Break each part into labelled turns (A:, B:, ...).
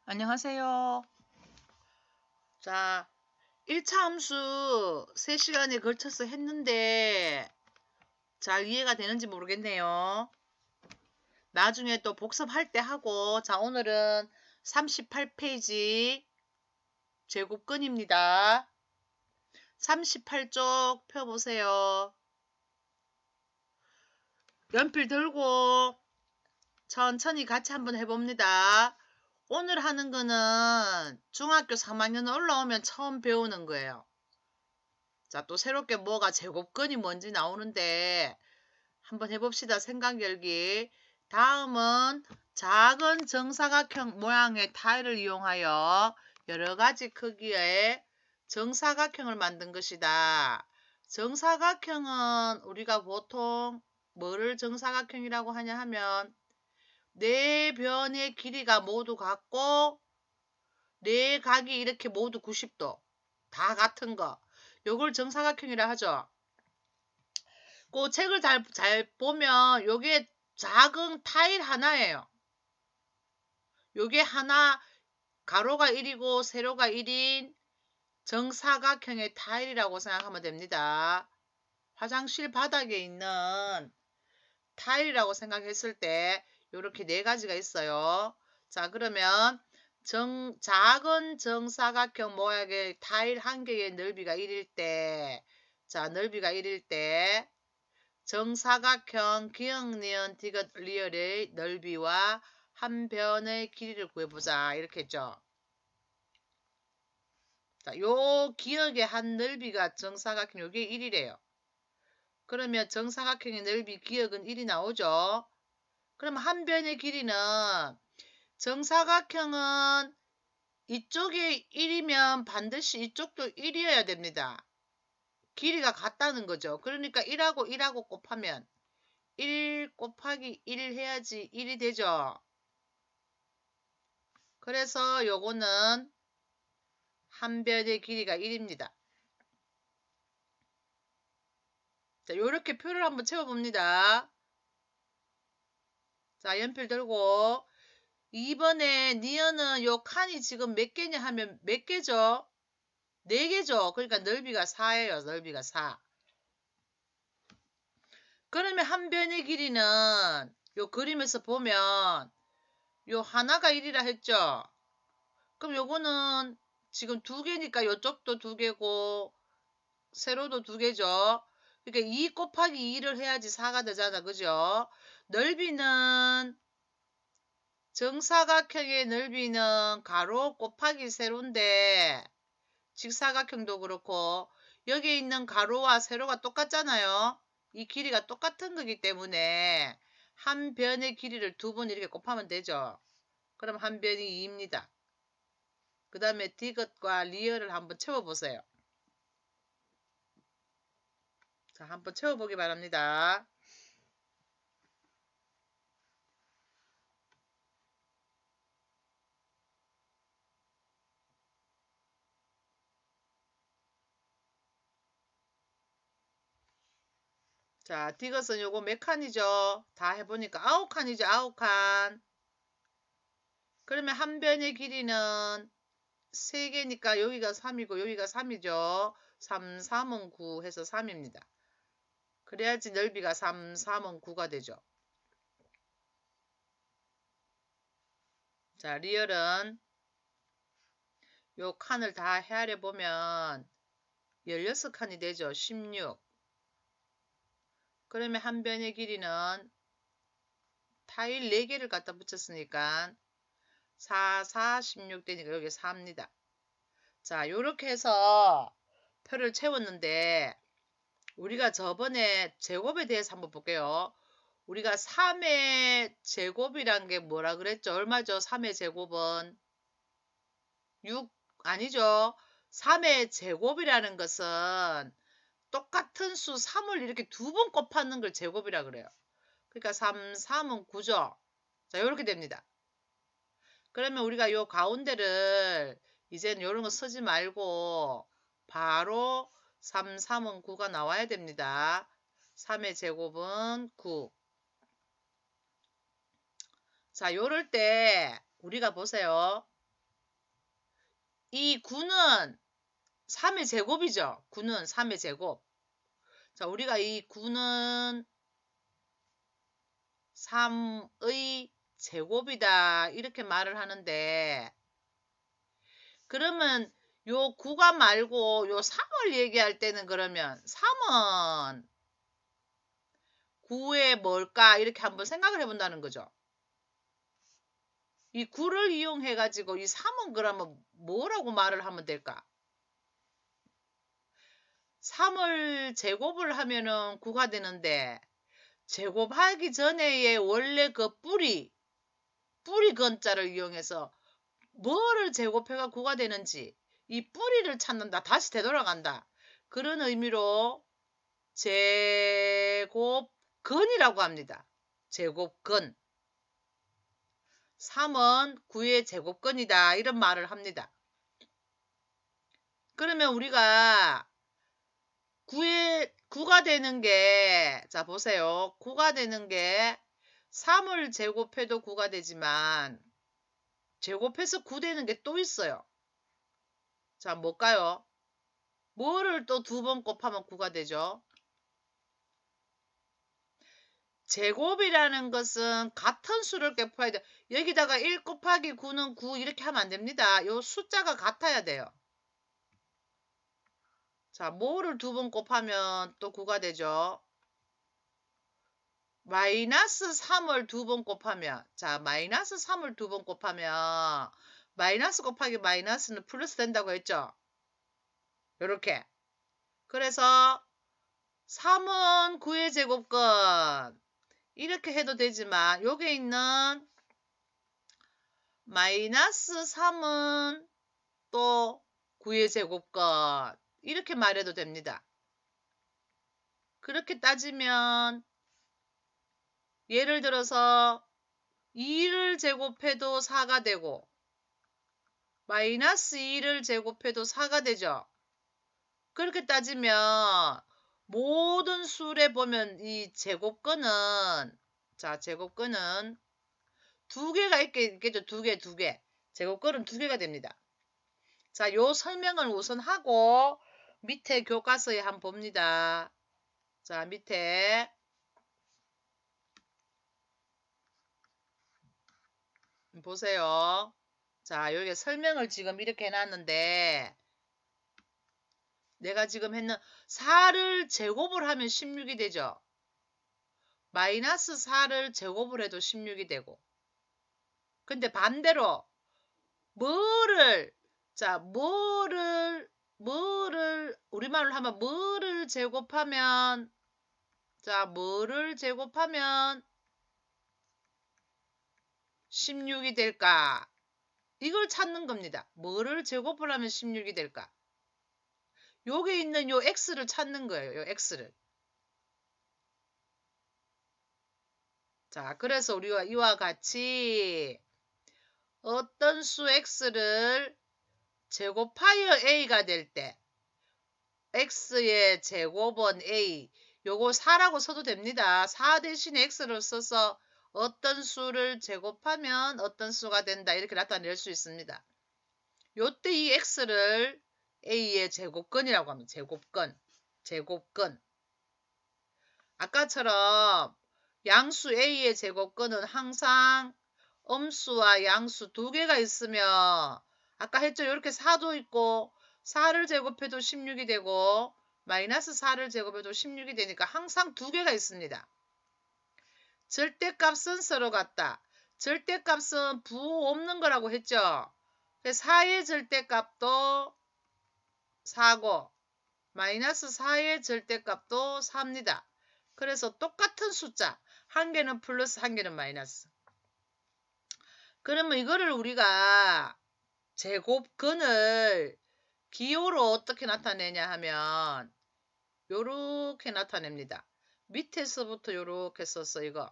A: 안녕하세요. 자, 1차 함수 3시간에 걸쳐서 했는데 잘 이해가 되는지 모르겠네요. 나중에 또 복습할 때 하고. 자, 오늘은 38페이지 제곱근입니다. 38쪽 펴보세요. 연필 들고 천천히 같이 한번 해봅니다. 오늘 하는 거는 중학교 3학년 올라오면 처음 배우는 거예요. 자, 또 새롭게 뭐가 제곱근이 뭔지 나오는데 한번 해봅시다. 생각 열기. 다음은 작은 정사각형 모양의 타일을 이용하여 여러가지 크기의 정사각형을 만든 것이다. 정사각형은 우리가 보통 뭐를 정사각형이라고 하냐 하면 네 변의 길이가 모두 같고 네 각이 이렇게 모두 90도 다 같은 거, 요걸 정사각형이라 하죠. 그 책을 잘 보면 요게 작은 타일 하나예요. 요게 하나, 가로가 1이고 세로가 1인 정사각형의 타일이라고 생각하면 됩니다. 화장실 바닥에 있는 타일이라고 생각했을 때 요렇게 네 가지가 있어요. 자, 그러면 작은 정사각형 모양의 타일 한 개의 넓이가 1일 때, 자, 넓이가 1일 때 정사각형 기역, 니은, 디귿, 리을의 넓이와 한 변의 길이를 구해보자. 이렇게 했죠. 자, 요 기역의 한 넓이가 정사각형 요게 1이래요. 그러면 정사각형의 넓이 기역은 1이 나오죠. 그럼 한 변의 길이는 정사각형은 이쪽에 1이면 반드시 이쪽도 1이어야 됩니다. 길이가 같다는 거죠. 그러니까 1하고 1하고 곱하면 1 곱하기 1 해야지 1이 되죠. 그래서 요거는 한 변의 길이가 1입니다. 자, 요렇게 표를 한번 채워봅니다. 자, 연필 들고 2번에 니은은 요 칸이 지금 몇 개냐 하면 몇 개죠? 4개죠. 그러니까 넓이가 4예요. 넓이가 4. 그러면 한 변의 길이는 요 그림에서 보면 요 하나가 1이라 했죠. 그럼 요거는 지금 2개니까 요쪽도 2개고 세로도 2개죠. 그러니까 2 곱하기 2를 해야지 4가 되잖아. 그죠? 넓이는 정사각형의 넓이는 가로 곱하기 세로인데 직사각형도 그렇고 여기 있는 가로와 세로가 똑같잖아요. 이 길이가 똑같은 거기 때문에 한 변의 길이를 2번 이렇게 곱하면 되죠. 그럼 한 변이 2입니다. 그 다음에 디귿과 리을을 한번 채워보세요. 자, 한번 채워보기 바랍니다. 자, 디귿은 요거 몇 칸이죠? 다 해보니까 9칸이죠. 9칸. 그러면 한 변의 길이는 3개니까 여기가 3이고 여기가 3이죠. 3, 3은 9 해서 3입니다. 그래야지 넓이가 3, 3은 9가 되죠. 자, 리얼은 요 칸을 다 헤아려 보면 16칸이 되죠. 16. 그러면 한 변의 길이는 타일 4개를 갖다 붙였으니까 4, 4, 16 되니까 여기 4입니다. 자, 요렇게 해서 표를 채웠는데 우리가 저번에 제곱에 대해서 한번 볼게요. 우리가 3의 제곱이란 게 뭐라 그랬죠? 얼마죠? 3의 제곱은 6 아니죠. 3의 제곱이라는 것은 똑같은 수 3을 이렇게 2번 곱하는 걸 제곱이라 그래요. 그러니까 3, 3은 9죠. 자, 이렇게 됩니다. 그러면 우리가 요 가운데를 이제는 이런 거 쓰지 말고 바로 3, 3은 9가 나와야 됩니다. 3의 제곱은 9. 자, 요럴 때 우리가 보세요. 이 9는 3의 제곱이죠. 9는 3의 제곱. 자, 우리가 이 9는 3의 제곱이다. 이렇게 말을 하는데, 그러면 요 9가 말고 요 3을 얘기할 때는 그러면 3은 9의 뭘까? 이렇게 한번 생각을 해본다는 거죠. 이 9를 이용해 가지고 이 3은 그러면 뭐라고 말을 하면 될까? 3을 제곱을 하면은 9가 되는데, 제곱하기 전에의 원래 그 뿌리 근자를 이용해서 뭐를 제곱해가 9가 되는지 이 뿌리를 찾는다. 다시 되돌아간다. 그런 의미로 제곱근이라고 합니다. 제곱근. 3은 9의 제곱근이다. 이런 말을 합니다. 그러면 우리가 9가 되는 게, 자 보세요. 9가 되는 게 3을 제곱해도 9가 되지만 제곱해서 9 되는 게 또 있어요. 자, 뭘까요? 뭐를 또 2번 곱하면 9가 되죠? 제곱이라는 것은 같은 수를 곱해야 돼. 여기다가 1 곱하기 9는 9 이렇게 하면 안 됩니다. 요 숫자가 같아야 돼요. 자, 뭐를 2번 곱하면 또 9가 되죠? 마이너스 3을 2번 곱하면, 자, 마이너스 3을 2번 곱하면 마이너스 곱하기 마이너스는 플러스 된다고 했죠? 요렇게. 그래서 3은 9의 제곱근 이렇게 해도 되지만 여기 있는 마이너스 3은 또 9의 제곱근 이렇게 말해도 됩니다. 그렇게 따지면 예를 들어서 2를 제곱해도 4가 되고 마이너스 2를 제곱해도 4가 되죠. 그렇게 따지면 모든 수에 보면 이 제곱근은, 자, 제곱근은 2개가 있겠죠. 2개. 제곱근은 2개가 됩니다. 자, 요 설명을 우선 하고 밑에 교과서에 한번 봅니다. 자, 밑에 보세요. 자, 여기 설명을 지금 이렇게 해놨는데 내가 지금 했는 4를 제곱을 하면 16이 되죠. 마이너스 4를 제곱을 해도 16이 되고, 근데 반대로 뭐를, 자, 뭐를 우리말로 하면 뭐를 제곱하면, 자, 뭐를 제곱하면 16이 될까? 이걸 찾는 겁니다. 뭐를 제곱을 하면 16이 될까? 여기 있는 요 x를 찾는 거예요. 요 x를. 자, 그래서 우리가 이와 같이 어떤 수 x를 제곱하여 a가 될 때 x의 제곱은 a, 요거 4라고 써도 됩니다. 4 대신에 x를 써서 어떤 수를 제곱하면 어떤 수가 된다 이렇게 나타낼 수 있습니다. 요때 이 x를 a의 제곱근이라고 합니다. 제곱근. 아까처럼 양수 a의 제곱근은 항상 음수와 양수 2개가 있으면, 아까 했죠? 이렇게 4도 있고 4를 제곱해도 16이 되고 마이너스 4를 제곱해도 16이 되니까 항상 2개가 있습니다. 절대값은 서로 같다. 절대값은 부호 없는 거라고 했죠? 4의 절대값도 4고 마이너스 4의 절대값도 4입니다. 그래서 똑같은 숫자, 한 개는 플러스 한 개는 마이너스. 그러면 이거를 우리가 제곱근을 기호로 어떻게 나타내냐 하면 요렇게 나타냅니다. 밑에서부터 요렇게 써서 이거.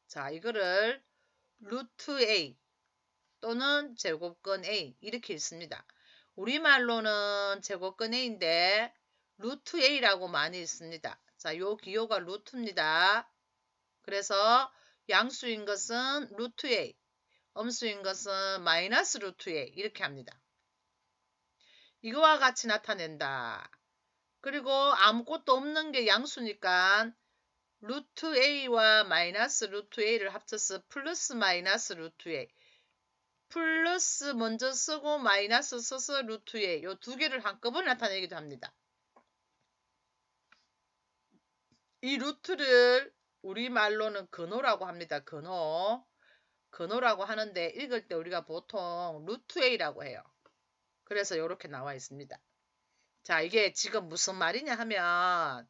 A: 자, 이거를 루트 A 또는 제곱근 A 이렇게 있습니다. 우리말로는 제곱근 A인데 루트 A라고 많이 있습니다. 자, 요 기호가 루트입니다. 그래서 양수인 것은 루트 A, 음수인 것은 마이너스 루트 A 이렇게 합니다. 이거와 같이 나타낸다. 그리고 아무것도 없는 게 양수니까 루트 a와 마이너스 루트 a를 합쳐서 플러스 마이너스 루트 a. 플러스 먼저 쓰고 마이너스 써서 루트 a. 요 두 개를 한꺼번에 나타내기도 합니다. 이 루트를 우리말로는 근호라고 합니다. 근호라고 하는데 읽을 때 우리가 보통 루트 a라고 해요. 그래서 이렇게 나와 있습니다. 자, 이게 지금 무슨 말이냐 하면,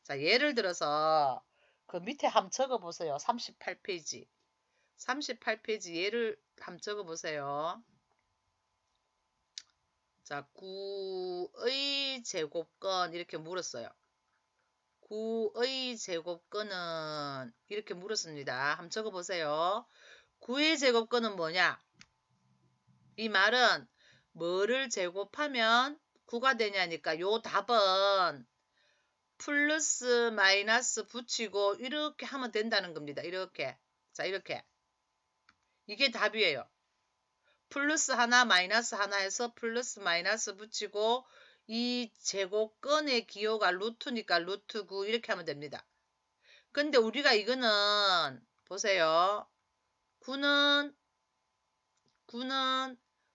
A: 자, 예를 들어서 그 밑에 한번 적어 보세요. 38페이지. 38페이지 예를 한번 적어 보세요. 자, 9의 제곱건 이렇게 물었어요. 9의 제곱건은 이렇게 물었습니다. 한번 적어 보세요. 9의 제곱건은 뭐냐? 이 말은 뭐를 제곱하면 9가 되냐니까 요 답은 플러스 마이너스 붙이고 이렇게 하면 된다는 겁니다. 이렇게. 자, 이렇게. 이게 답이에요. 플러스 하나 마이너스 하나 해서 플러스 마이너스 붙이고 이 제곱건의 기호가 루트니까 루트 9 이렇게 하면 됩니다. 근데 우리가 이거는 보세요. 9는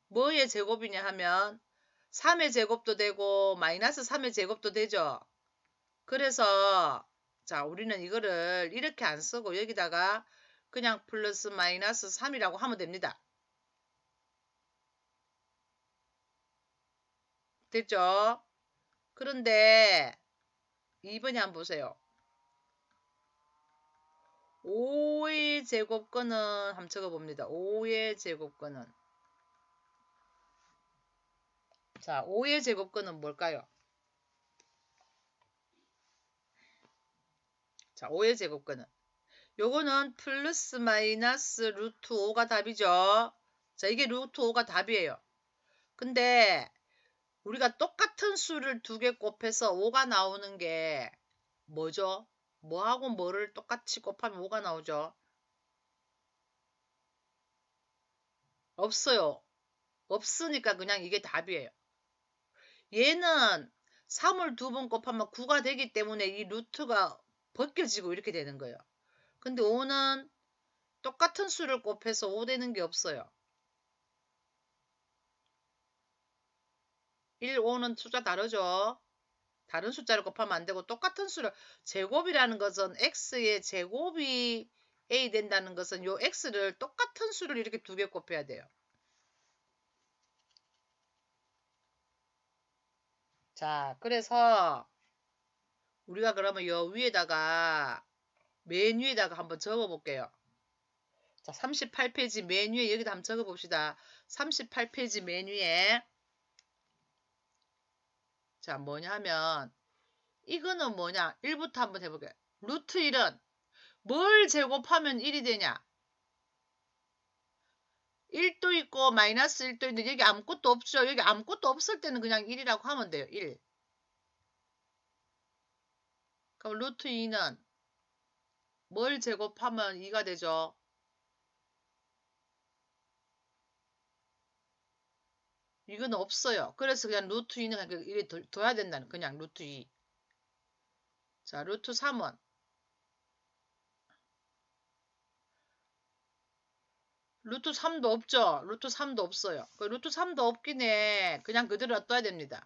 A: 뭐의 제곱이냐 하면 3의 제곱도 되고 마이너스 3의 제곱도 되죠. 그래서 자, 우리는 이거를 이렇게 안 쓰고 여기다가 그냥 플러스 마이너스 3이라고 하면 됩니다. 됐죠? 그런데 2번에 한번 보세요. 5의 제곱근은 한번 적어봅니다. 5의 제곱근은 자, 5의 제곱근은 뭘까요? 자, 5의 제곱근은 요거는 플러스 마이너스 루트 5가 답이죠. 자, 이게 루트 5가 답이에요. 근데 우리가 똑같은 수를 두 개 곱해서 5가 나오는 게 뭐죠? 뭐하고 뭐를 똑같이 곱하면 5가 나오죠? 없어요. 없으니까 그냥 이게 답이에요. 얘는 3을 두 번 곱하면 9가 되기 때문에 이 루트가 벗겨지고 이렇게 되는 거예요. 근데 5는 똑같은 수를 곱해서 5 되는 게 없어요. 1, 5는 숫자 다르죠? 다른 숫자를 곱하면 안 되고 똑같은 수를 제곱이라는 것은 x의 제곱이 a 된다는 것은 요 x를 똑같은 수를 이렇게 두 개 곱해야 돼요. 자, 그래서 우리가 그러면 요 위에다가 맨 위에다가 한번 적어 볼게요. 자, 38페이지 맨 위에 여기다 한번 적어 봅시다. 38페이지 맨 위에 자, 뭐냐 하면 이거는 뭐냐? 1부터 한번 해볼게요. 루트 1은 뭘 제곱하면 1이 되냐? 1도 있고 마이너스 1도 있는데 여기 아무것도 없죠. 여기 아무것도 없을 때는 그냥 1이라고 하면 돼요. 1. 그럼 루트 2는 뭘 제곱하면 2가 되죠? 이건 없어요. 그래서 그냥 루트 2는 그냥 이렇게 둬야 된다는 그냥 루트 2. 자, 루트 3은 루트 3도 없죠? 루트 3도 없어요. 그 루트 3도 없긴 해. 그냥 그대로 놔둬야 됩니다.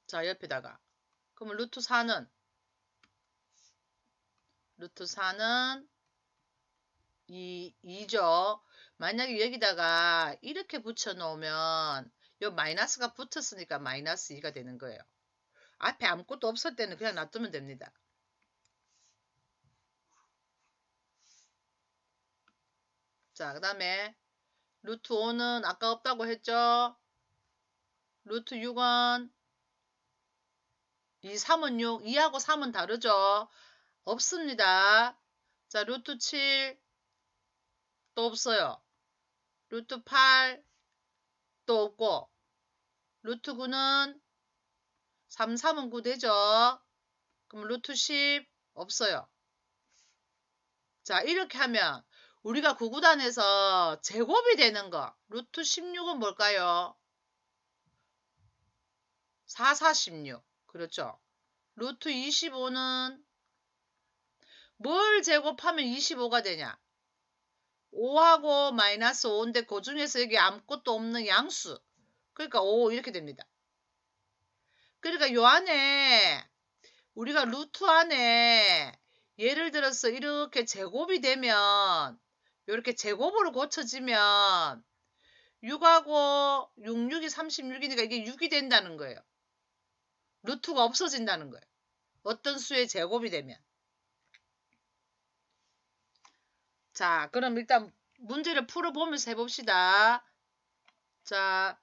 A: 자, 옆에다가. 그러면 루트 4는 루트 4는 2죠. 만약에 여기다가 이렇게 붙여놓으면 요 마이너스가 붙었으니까 마이너스 2가 되는 거예요. 앞에 아무것도 없을 때는 그냥 놔두면 됩니다. 자, 그 다음에 루트 5는 아까 없다고 했죠? 루트 6은 3은 6, 2하고 3은 다르죠? 없습니다. 자, 루트 7 또 없어요. 루트 8 또 없고 루트 9는 3, 3은 9 되죠? 그럼 루트 10 없어요. 자, 이렇게 하면 우리가 구구단에서 제곱이 되는 거 루트 16은 뭘까요? 4, 4, 16. 그렇죠. 루트 25는 뭘 제곱하면 25가 되냐? 5하고 마이너스 5인데 그 중에서 여기 아무것도 없는 양수. 그러니까 5 이렇게 됩니다. 그러니까 요 안에 우리가 루트 안에 예를 들어서 이렇게 제곱이 되면 이렇게 제곱으로 고쳐지면 6하고 6, 6이 36이니까 이게 6이 된다는 거예요. 루트가 없어진다는 거예요. 어떤 수의 제곱이 되면. 자, 그럼 일단 문제를 풀어보면서 해봅시다. 자,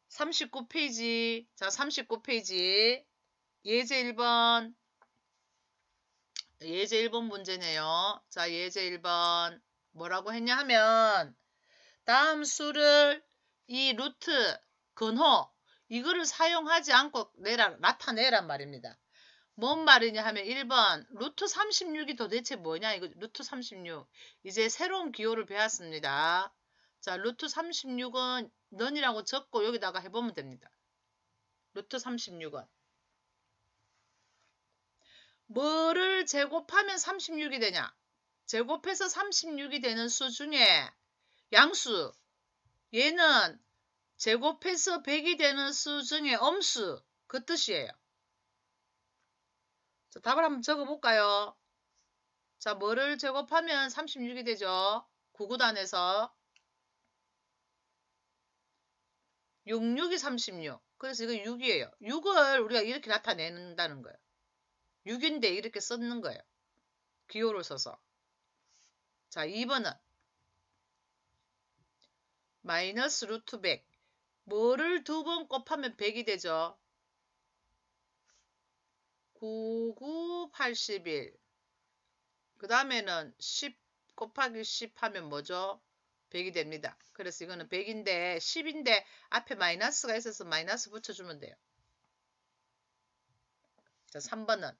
A: 39페이지. 자, 39페이지. 예제 1번. 예제 1번 문제네요. 자, 예제 1번. 뭐라고 했냐 하면 다음 수를 이 루트, 근호 이거를 사용하지 않고 나타내란 말입니다. 뭔 말이냐 하면 1번 루트 36이 도대체 뭐냐 이거 루트 36 이제 새로운 기호를 배웠습니다. 자 루트 36은 넌이라고 적고 여기다가 해보면 됩니다. 루트 36은 뭐를 제곱하면 36이 되냐 제곱해서 36이 되는 수 중에 양수 얘는 제곱해서 100이 되는 수 중에 엄수 그 뜻이에요. 자, 답을 한번 적어볼까요? 자, 뭐를 제곱하면 36이 되죠? 구구단에서 6, 6이 36. 그래서 이거 6이에요. 6을 우리가 이렇게 나타낸다는 거예요. 6인데 이렇게 썼는 거예요. 기호를 써서. 자, 2번은 마이너스 루트 100. 뭐를 두 번 곱하면 100이 되죠? 9, 9, 81. 그 다음에는 10 곱하기 10 하면 뭐죠? 100이 됩니다. 그래서 이거는 100인데 10인데 앞에 마이너스가 있어서 마이너스 붙여주면 돼요. 자, 3번은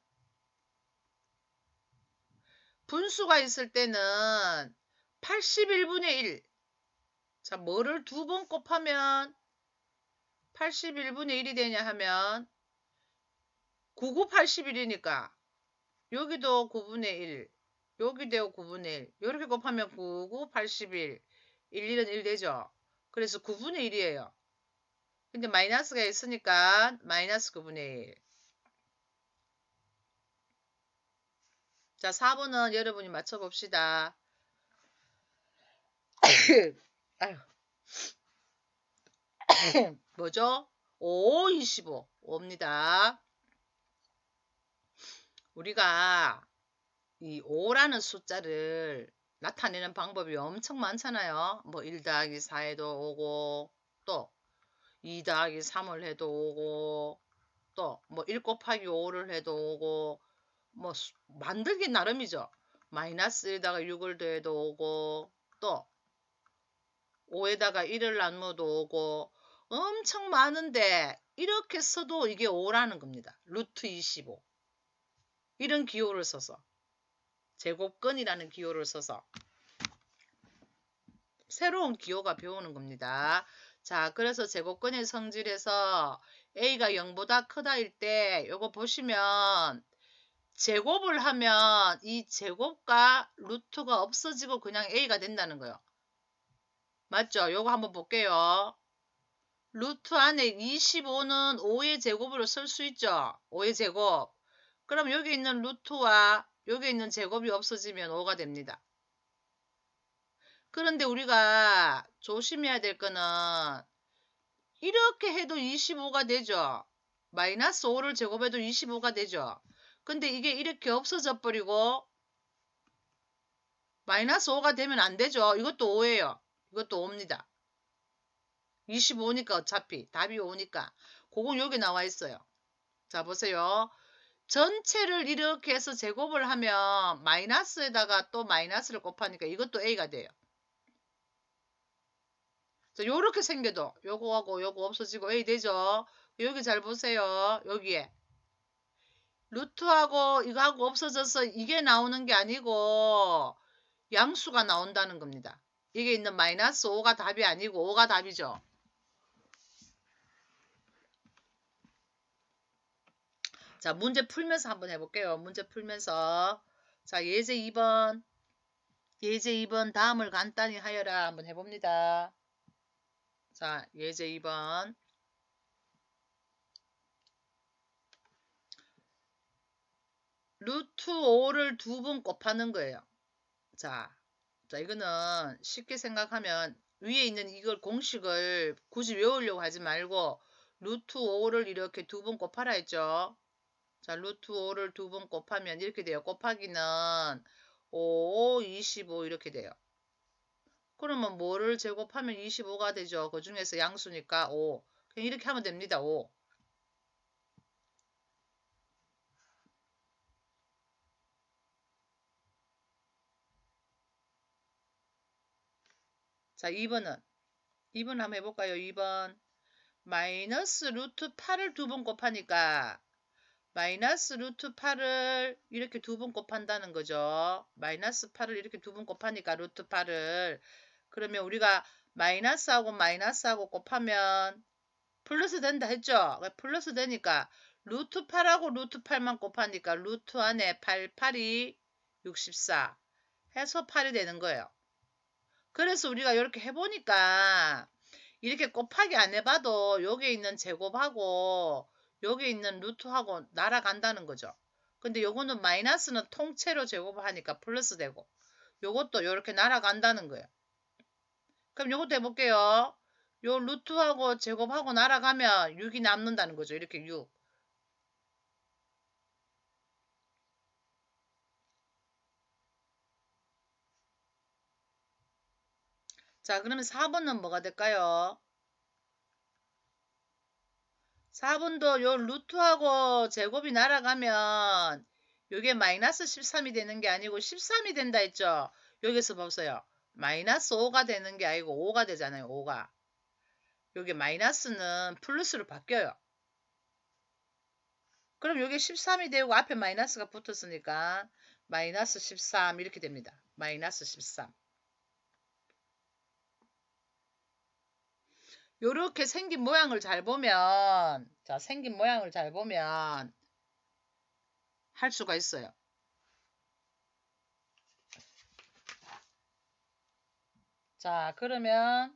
A: 분수가 있을 때는 81분의 1. 자, 뭐를 두 번 곱하면 81분의 1이 되냐 하면 9981이니까 여기도 9분의 1, 여기도 9분의 1. 이렇게 곱하면 9981. 1, 1은 1 되죠. 그래서 9분의 1이에요. 근데 마이너스가 있으니까 마이너스 9분의 1. 자, 4번은 여러분이 맞춰봅시다. 아유. 뭐죠? 5, 25. 5입니다. 우리가 이 5라는 숫자를 나타내는 방법이 엄청 많잖아요. 뭐 1 더하기 4에도 오고 또 2 더하기 3을 해도 오고 또 뭐 1 곱하기 5를 해도 오고 뭐 만들기 나름이죠. 마이너스에다가 6을 더해도 오고 또 5에다가 1을 나누어도 오고 엄청 많은데 이렇게 써도 이게 5라는 겁니다. 루트 25 이런 기호를 써서 제곱근이라는 기호를 써서 새로운 기호가 배우는 겁니다. 자, 그래서 제곱근의 성질에서 A가 0보다 크다일 때 요거 보시면 제곱을 하면 이 제곱과 루트가 없어지고 그냥 A가 된다는 거예요. 맞죠? 요거 한번 볼게요. 루트 안에 25는 5의 제곱으로 쓸 수 있죠? 5의 제곱. 그럼 여기 있는 루트와 여기 있는 제곱이 없어지면 5가 됩니다. 그런데 우리가 조심해야 될 거는 이렇게 해도 25가 되죠. 마이너스 5를 제곱해도 25가 되죠. 근데 이게 이렇게 없어져 버리고 마이너스 5가 되면 안 되죠. 이것도 5예요. 이것도 5입니다. 25니까 어차피 답이 5니까 그건 여기 나와 있어요. 자 보세요. 전체를 이렇게 해서 제곱을 하면 마이너스에다가 또 마이너스를 곱하니까 이것도 A가 돼요. 자, 요렇게 생겨도 요거하고 요거 없어지고 A 되죠. 여기 잘 보세요. 여기에 루트하고 이거하고 없어져서 이게 나오는 게 아니고 양수가 나온다는 겁니다. 이게 있는 마이너스 5가 답이 아니고 5가 답이죠. 자, 문제 풀면서 한번 해볼게요. 문제 풀면서. 자, 예제 2번. 예제 2번 다음을 간단히 하여라 한번 해봅니다. 자, 예제 2번. 루트 5를 두 번 곱하는 거예요. 자, 이거는 쉽게 생각하면 위에 있는 이걸 공식을 굳이 외우려고 하지 말고 루트 5를 이렇게 두 번 곱하라 했죠. 자, 루트 5를 두 번 곱하면 이렇게 돼요. 곱하기는 5, 25 이렇게 돼요. 그러면 뭐를 제곱하면 25가 되죠. 그 중에서 양수니까 5. 그냥 이렇게 하면 됩니다. 5. 자, 2번은 2번 한번 해볼까요? 2번 마이너스 루트 8을 두 번 곱하니까 마이너스 루트 8을 이렇게 두 번 곱한다는 거죠. 마이너스 8을 이렇게 두 번 곱하니까 루트 8을 그러면 우리가 마이너스하고 마이너스하고 곱하면 플러스 된다 했죠. 플러스 되니까 루트 8하고 루트 8만 곱하니까 루트 안에 8, 8이 64 해서 8이 되는 거예요. 그래서 우리가 이렇게 해보니까 이렇게 곱하기 안 해봐도 여기에 있는 제곱하고 여기에 있는 루트하고 날아간다는 거죠. 근데 요거는 마이너스는 통째로 제곱하니까 플러스 되고 요것도 이렇게 날아간다는 거예요. 그럼 요것도 해볼게요. 요 루트하고 제곱하고 날아가면 6이 남는다는 거죠. 이렇게 6. 자, 그러면 4번은 뭐가 될까요? 4번도 요 루트하고 제곱이 날아가면 요게 마이너스 13이 되는 게 아니고 13이 된다 했죠. 여기서 보세요. 마이너스 5가 되는 게 아니고 5가 되잖아요. 5가. 요게 마이너스는 플러스로 바뀌어요. 그럼 요게 13이 되고 앞에 마이너스가 붙었으니까 마이너스 13 이렇게 됩니다. 마이너스 13. 요렇게 생긴 모양을 잘 보면 자, 생긴 모양을 잘 보면 할 수가 있어요. 자, 그러면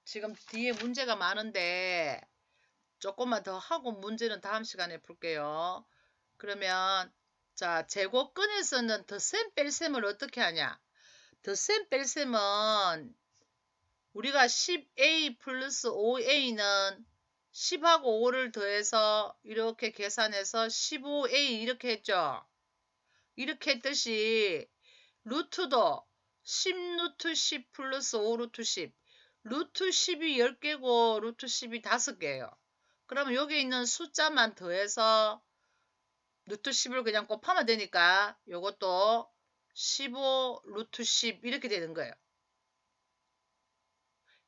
A: 지금 뒤에 문제가 많은데 조금만 더 하고 문제는 다음 시간에 풀게요. 그러면 자, 제곱근에서는 덧셈 뺄셈을 어떻게 하냐? 덧셈 뺄셈은 우리가 10a 플러스 5a는 10하고 5를 더해서 이렇게 계산해서 15a 이렇게 했죠. 이렇게 했듯이 루트도 10루트 10 플러스 5루트 10 루트 10이 10개고 루트 10이 5개예요. 그러면 여기 있는 숫자만 더해서 루트 10을 그냥 곱하면 되니까 이것도 15 루트 10 이렇게 되는 거예요.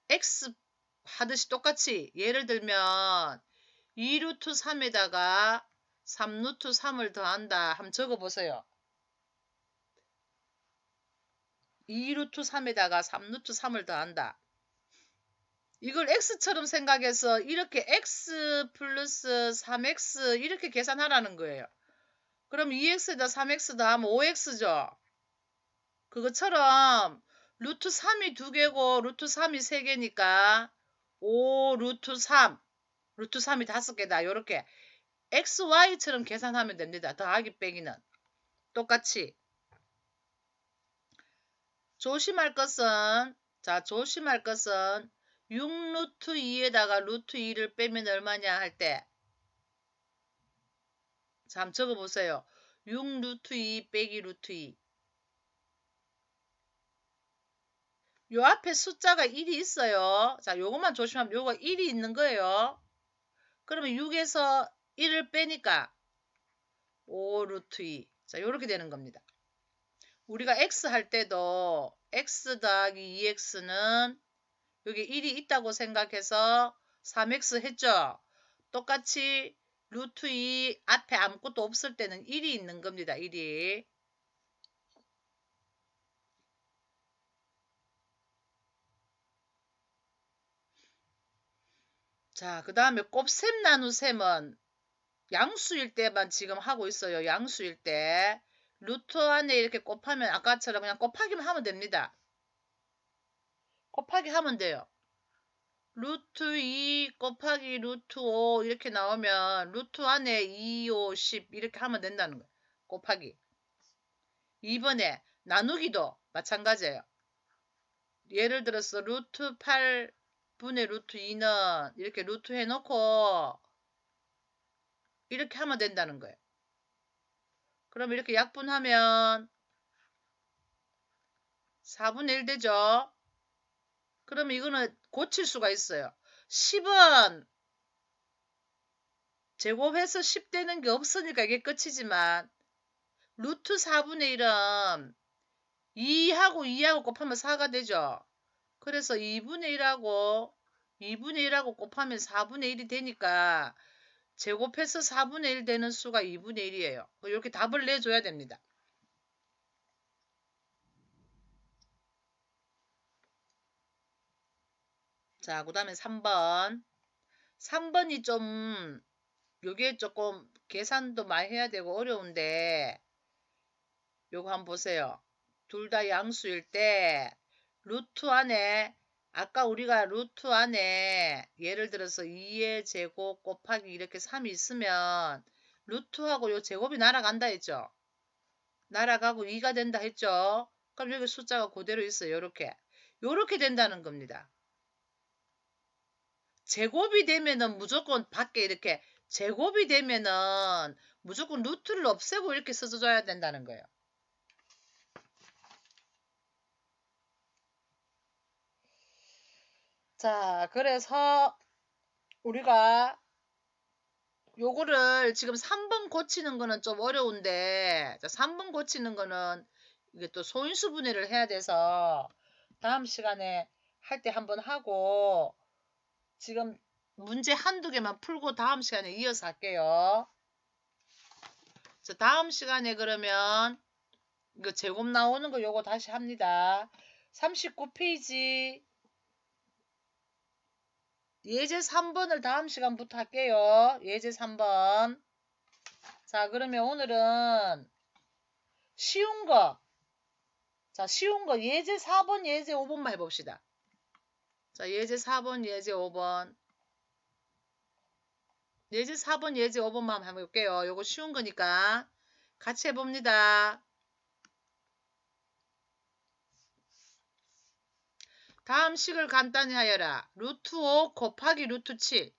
A: x 하듯이 똑같이 예를 들면 2루트 3에다가 3루트 3을 더한다. 한번 적어보세요. 2루트 3에다가 3루트 3을 더한다. 이걸 x처럼 생각해서 이렇게 x 플러스 3x 이렇게 계산하라는 거예요. 그럼 2x에다 3x 더하면 5x죠. 그것처럼 루트 3이 2개고 루트 3이 3개니까 5 루트 3 루트 3이 5개다. 이렇게 xy처럼 계산하면 됩니다. 더하기 빼기는 똑같이. 조심할 것은 조심할 것은 6루트 2에다가 루트 2를 빼면 얼마냐 할 때 자, 한번 적어보세요. 6루트 2 빼기 루트 2. 요 앞에 숫자가 1이 있어요. 자, 요것만 조심하면 요거 1이 있는 거예요. 그러면 6에서 1을 빼니까 5 루트 2. 자, 요렇게 되는 겁니다. 우리가 x 할 때도 x 더하기 2x는 여기 1이 있다고 생각해서 3x 했죠. 똑같이 루트 2 앞에 아무것도 없을 때는 1이 있는 겁니다. 1이. 자, 그 다음에 곱셈 나눗셈은 양수일 때만 지금 하고 있어요. 양수일 때. 루트 안에 이렇게 곱하면 아까처럼 그냥 곱하기만 하면 됩니다. 곱하기 하면 돼요. 루트 2 곱하기 루트 5 이렇게 나오면 루트 안에 2, 5, 10 이렇게 하면 된다는 거예요. 곱하기. 2번에 나누기도 마찬가지예요. 예를 들어서 루트 8분의 루트 2는 이렇게 루트 해놓고 이렇게 하면 된다는 거예요. 그럼 이렇게 약분하면 4분의 1 되죠. 그러면 이거는 고칠 수가 있어요. 10은 제곱해서 10 되는 게 없으니까 이게 끝이지만 루트 4분의 1은 2하고 곱하면 4가 되죠. 그래서 2분의 1하고 곱하면 4분의 1이 되니까 제곱해서 4분의 1 되는 수가 2분의 1이에요. 이렇게 답을 내줘야 됩니다. 자, 그 다음에 3번. 3번이 좀 요게 조금 계산도 많이 해야 되고 어려운데 요거 한번 보세요. 둘 다 양수일 때 루트 안에 아까 우리가 루트 안에 예를 들어서 2의 제곱 곱하기 이렇게 3이 있으면 루트하고 요 제곱이 날아간다 했죠. 날아가고 2가 된다 했죠. 그럼 여기 숫자가 그대로 있어요. 요렇게 된다는 겁니다. 제곱이 되면은 무조건 밖에 이렇게 제곱이 되면은 무조건 루트를 없애고 이렇게 써줘야 된다는 거예요. 자, 그래서 우리가 요거를 지금 3번 고치는 거는 좀 어려운데, 자, 3번 고치는 거는 이게 또 소인수 분해를 해야 돼서 다음 시간에 할 때 한번 하고 지금 문제 한두 개만 풀고 다음 시간에 이어서 할게요. 자, 다음 시간에 그러면 이거 제곱 나오는 거 요거 다시 합니다. 39페이지 예제 3번을 다음 시간부터 할게요. 예제 3번. 자, 그러면 오늘은 쉬운 거. 자, 쉬운 거 예제 4번, 예제 5번만 해봅시다. 자, 예제 4번, 예제 5번. 예제 4번, 예제 5번만 해볼게요. 요거 쉬운 거니까 같이 해봅니다. 다음 식을 간단히 하여라. 루트 5 곱하기 루트 7.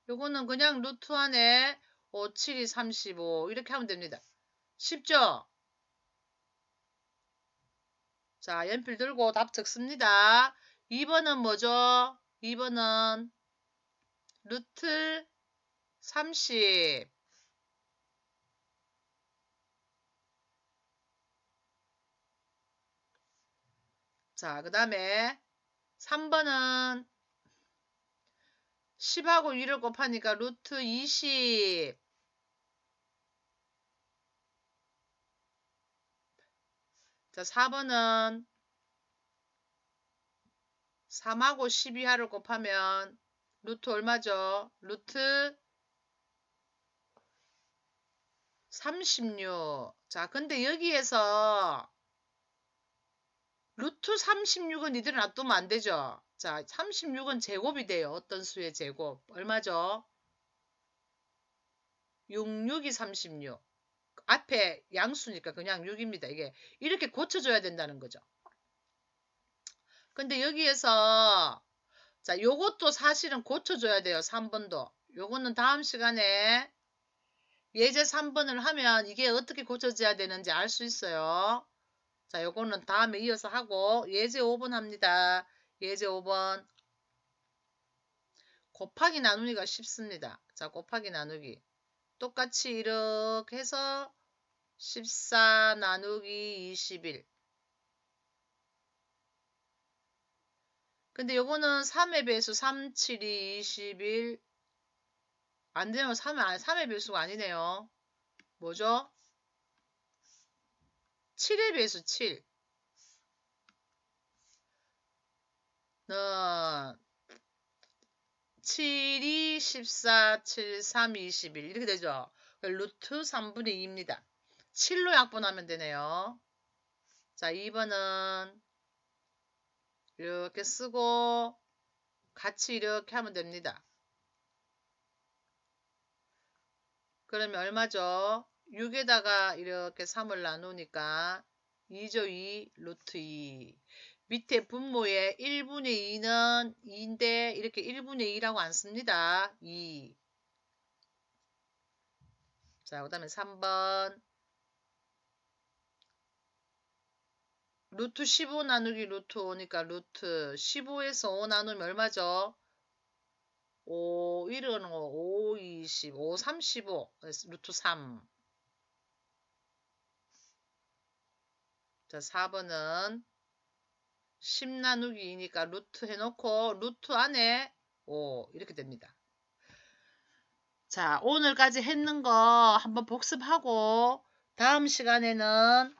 A: 요거는 그냥 루트 안에 5, 7이 35 이렇게 하면 됩니다. 쉽죠? 자, 연필 들고 답 적습니다. 2번은 뭐죠? 2번은 루트 30. 자, 그 다음에 3번은 10하고 2를 곱하니까 루트 20. 자, 4번은 3하고 12하를 곱하면 루트 얼마죠? 루트 36. 자, 근데 여기에서 루트 36은 이대로 놔두면 안 되죠. 자, 36은 제곱이 돼요. 어떤 수의 제곱. 얼마죠? 6, 6이 36. 앞에 양수니까 그냥 6입니다. 이게 이렇게 고쳐줘야 된다는 거죠. 근데 여기에서 자, 요것도 사실은 고쳐줘야 돼요. 3번도. 요거는 다음 시간에 예제 3번을 하면 이게 어떻게 고쳐져야 되는지 알 수 있어요. 자, 요거는 다음에 이어서 하고 예제 5번 합니다. 예제 5번. 곱하기 나누기가 쉽습니다. 자, 곱하기 나누기. 똑같이 이렇게 해서 14 나누기 21. 근데 요거는 3의 배수 3, 7이 21. 안 되면 3의 배수가 아니네요. 뭐죠? 7의 배수 7. 는 7이 14, 7, 3, 21 이렇게 되죠. 루트 3분의 2입니다. 7로 약분하면 되네요. 자, 2번은 이렇게 쓰고 같이 이렇게 하면 됩니다. 그러면 얼마죠? 6에다가 이렇게 3을 나누니까 2죠. 2 루트 2. 밑에 분모에 1분의 2는 2인데 이렇게 1분의 2라고 안 씁니다. 2. 자, 그 다음에 3번. 루트 15 나누기 루트 5니까 루트 15에서 5 나누면 얼마죠? 5, 1은 5, 20, 5, 35, 루트 3. 자, 4번은 10 나누기 2니까 루트 해놓고 루트 안에 5 이렇게 됩니다. 자, 오늘까지 했는 거 한번 복습하고 다음 시간에는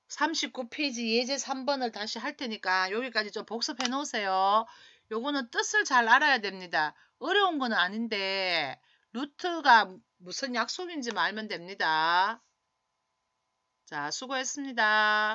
A: 39페이지 예제 3번을 다시 할 테니까 여기까지 좀 복습해 놓으세요. 요거는 뜻을 잘 알아야 됩니다. 어려운 건 아닌데 루트가 무슨 약속인지 알면 됩니다. 자, 수고했습니다.